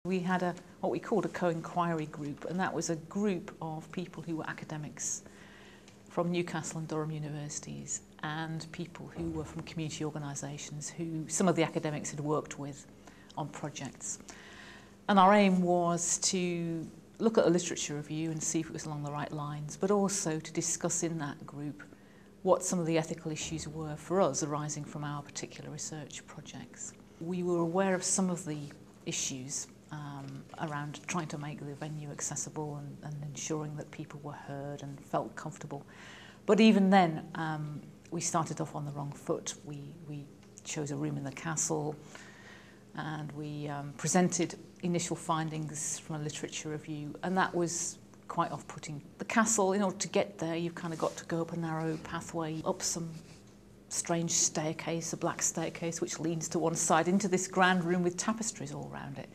We had what we called a co-inquiry group, and that was a group of people who were academics from Newcastle and Durham universities and people who were from community organisations who some of the academics had worked with on projects. And our aim was to look at a literature review and see if it was along the right lines, but also to discuss in that group what some of the ethical issues were for us arising from our particular research projects. We were aware of some of the issues around trying to make the venue accessible and ensuring that people were heard and felt comfortable. But even then, we started off on the wrong foot. We chose a room in the castle, and we presented initial findings from a literature review, and that was quite off-putting. The castle, in order to get there, you've kind of got to go up a narrow pathway, up some strange staircase, a black staircase which leans to one side into this grand room with tapestries all around it.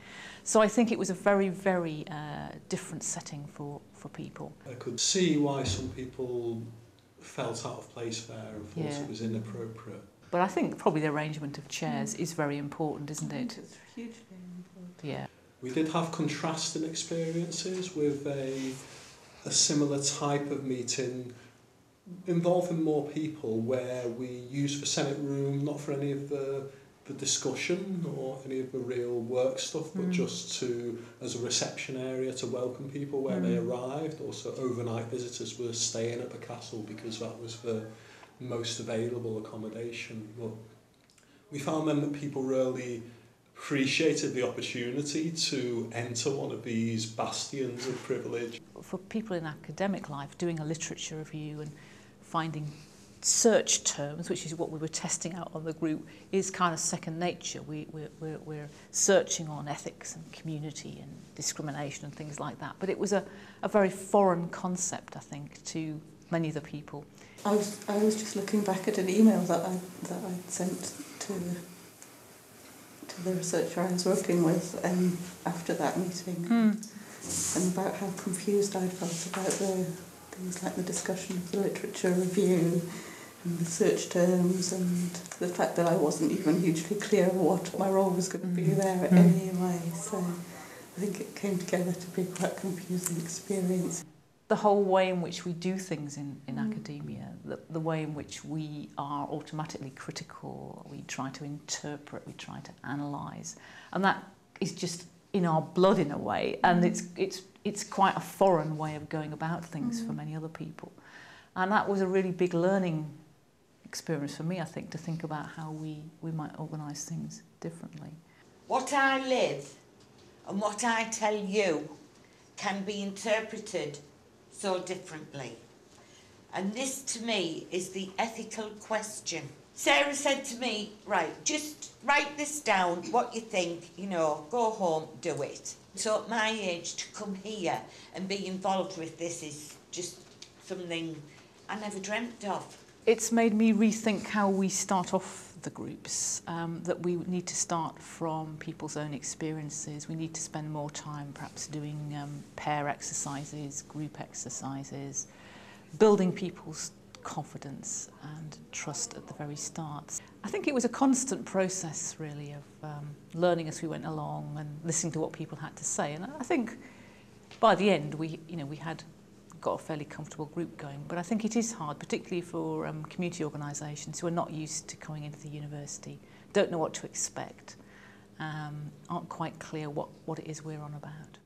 So I think it was a very, very different setting for people. I could see why some people felt out of place there and thought it was inappropriate. But I think probably the arrangement of chairs is very important, isn't it? It's hugely important. Yeah. We did have contrasting experiences with a similar type of meeting involving more people where we used the Senate room not for any of the discussion or any of the real work stuff, but just as a reception area to welcome people where they arrived. Also, overnight visitors were staying at the castle because that was the most available accommodation. But we found then that people really appreciated the opportunity to enter one of these bastions of privilege. For people in academic life, doing a literature review and finding search terms, which is what we were testing out on the group, is kind of second nature. We're searching on ethics and community and discrimination and things like that. But it was a very foreign concept, I think, to many of the people. I was just looking back at an email that I'd sent to the researcher I was working with after that meeting, and about how confused I'd felt about the things like the discussion of the literature review and the search terms, and the fact that I wasn't even hugely clear what my role was going to be there anyway. So I think it came together to be quite a confusing experience. The whole way in which we do things in academia, the way in which we are automatically critical, we try to interpret, we try to analyse, and that is just in our blood in a way, and it's quite a foreign way of going about things for many other people. And that was a really big learning experience for me, I think, to think about how we might organise things differently. What I live and what I tell you can be interpreted so differently. And this, to me, is the ethical question. Sarah said to me, right, just write this down, what you think, go home, do it. So at my age, to come here and be involved with this is just something I never dreamt of. It's made me rethink how we start off the groups, that we need to start from people's own experiences. We need to spend more time perhaps doing pair exercises, group exercises, building people's confidence and trust at the very start. I think it was a constant process really of learning as we went along and listening to what people had to say, and I think by the end we had got a fairly comfortable group going. But I think it is hard, particularly for community organisations who are not used to coming into the university, don't know what to expect, aren't quite clear what it is we're on about.